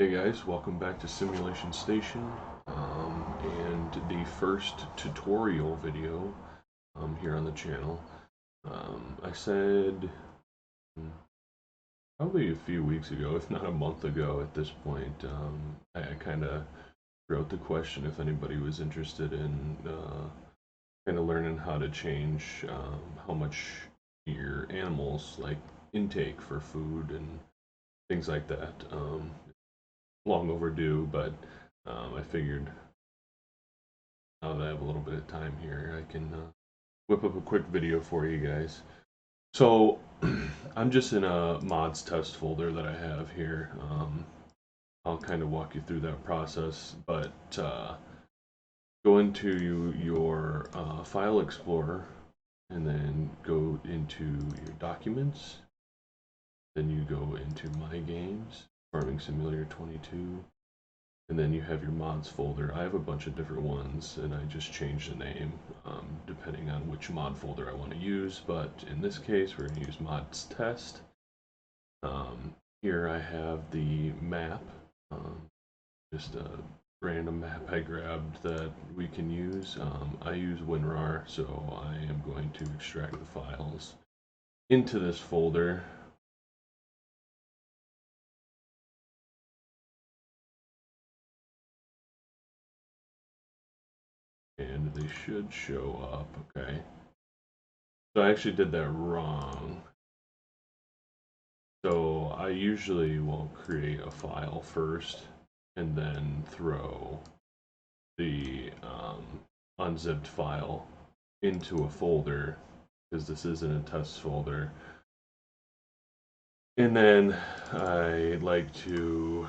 Hey guys, welcome back to Simulation Station, and the first tutorial video here on the channel. I said probably a few weeks ago, if not a month ago at this point, I kind of wrote the question if anybody was interested in kind of learning how to change how much your animals like intake for food and things like that. Long overdue, but I figured now that I have a little bit of time here, I can whip up a quick video for you guys. So I'm just in a mods test folder that I have here. I'll kind of walk you through that process, but go into your file explorer and then go into your documents. Then you go into My Games, Farming Simulator 22. And then you have your mods folder. I have a bunch of different ones, and I just change the name depending on which mod folder I want to use. But in this case, we're going to use mods test. Here I have the map, just a random map I grabbed that we can use. I use WinRAR, so I am going to extract the files into this folder. And they should show up, okay. So I actually did that wrong. So I usually will create a file first and then throw the unzipped file into a folder, because this isn't a test folder. And then I like to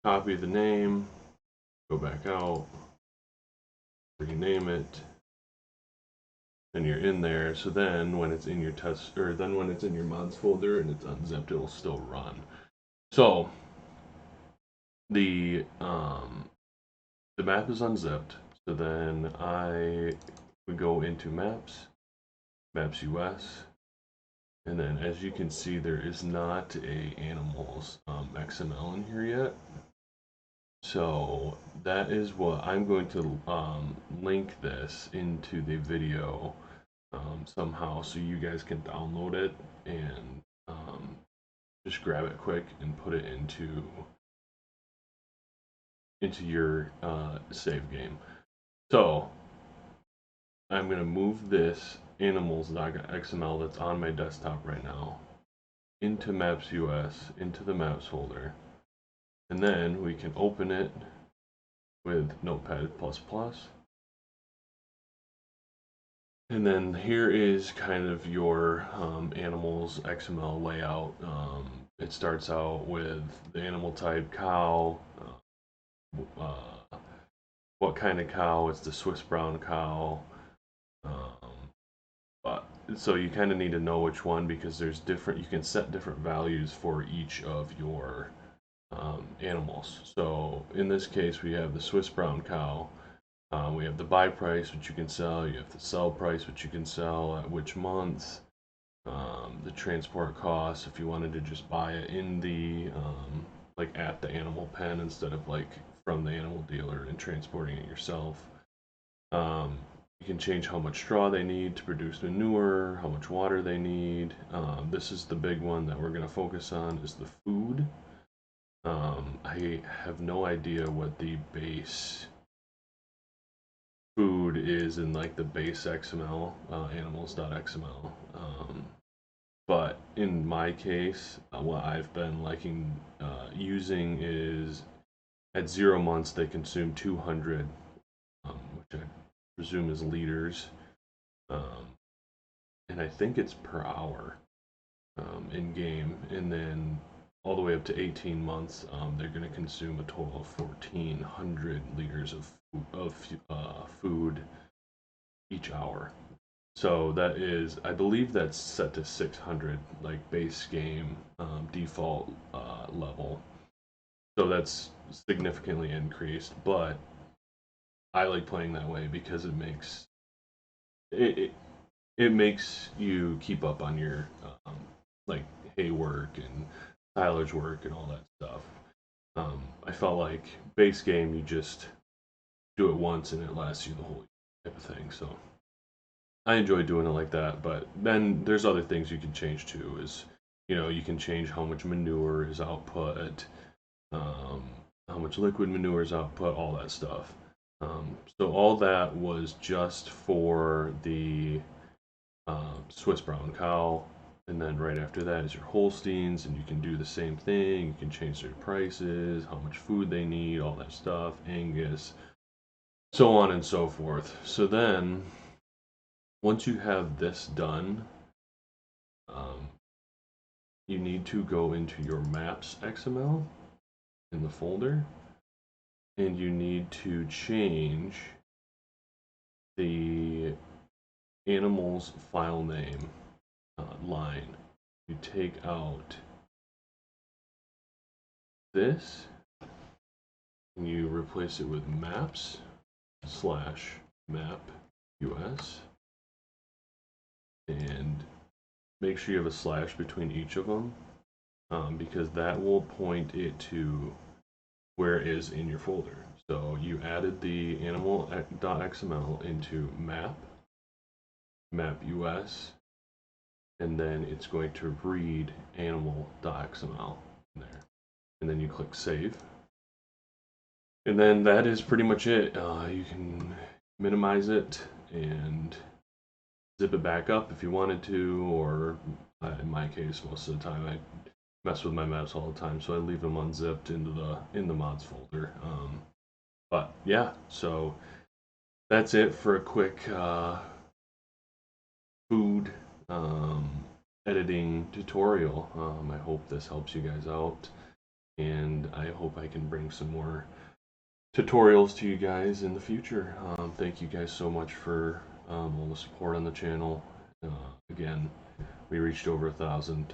copy the name, go back out, rename it, and you're in there. So then when it's in your test, or then when it's in your mods folder and it's unzipped, it'll still run. So the map is unzipped. So then I would go into Maps, Maps US, and then as you can see, there is not a animals XML in here yet. So that is what I'm going to link this into the video somehow, so you guys can download it and just grab it quick and put it into your save game. So I'm going to move this animals.xml that's on my desktop right now into Maps US, into the Maps folder, and then we can open it with Notepad++. And then here is kind of your animals XML layout. It starts out with the animal type cow, what kind of cow. It's the Swiss brown cow. But so you kind of need to know which one, because there's different, you can set different values for each of your animals. So in this case, we have the Swiss brown cow. We have the buy price, which you can sell. You have the sell price, which you can sell at which month. The transport costs, if you wanted to just buy it in the like at the animal pen instead of like from the animal dealer and transporting it yourself. You can change how much straw they need to produce manure, how much water they need. This is the big one that we're going to focus on, is the food. I have no idea what the base food is in like the base XML, animals.xml. But in my case, what I've been liking using is at 0 months they consume 200, which I presume is liters, and I think it's per hour in game, and then all the way up to 18 months, they're going to consume a total of 1,400 liters of food each hour. So that is, I believe that's set to 600, like base game default level. So that's significantly increased, but I like playing that way because it makes it makes you keep up on your like hay work and silage work and all that stuff. I felt like base game, you just do it once and it lasts you the whole type of thing. So I enjoy doing it like that. But then there's other things you can change too. Is you can change how much manure is output, um, how much liquid manure is output, all that stuff. So all that was just for the Swiss brown cow, and then right after that is your Holsteins, and you can do the same thing. You can change their prices, how much food they need, all that stuff, Angus, so on and so forth. So then, once you have this done, um, you need to go into your maps XML in the folder, and you need to change the animal's file name line. You take out this and you replace it with maps slash map US, and make sure you have a slash between each of them, because that will point it to where it is in your folder. So you added the animal.xml into map US, and then it's going to read animal.xml in there. And then you click save. And then that is pretty much it. You can minimize it and zip it back up if you wanted to, or in my case, most of the time I mess with my maps all the time, so I leave them unzipped in the mods folder. But yeah, so that's it for a quick food editing tutorial. I hope this helps you guys out, and I hope I can bring some more tutorials to you guys in the future. Thank you guys so much for all the support on the channel. Again, we reached over 1,000.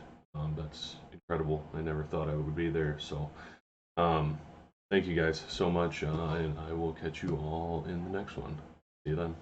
That's incredible. I never thought I would be there. So thank you guys so much, and I will catch you all in the next one. See you then.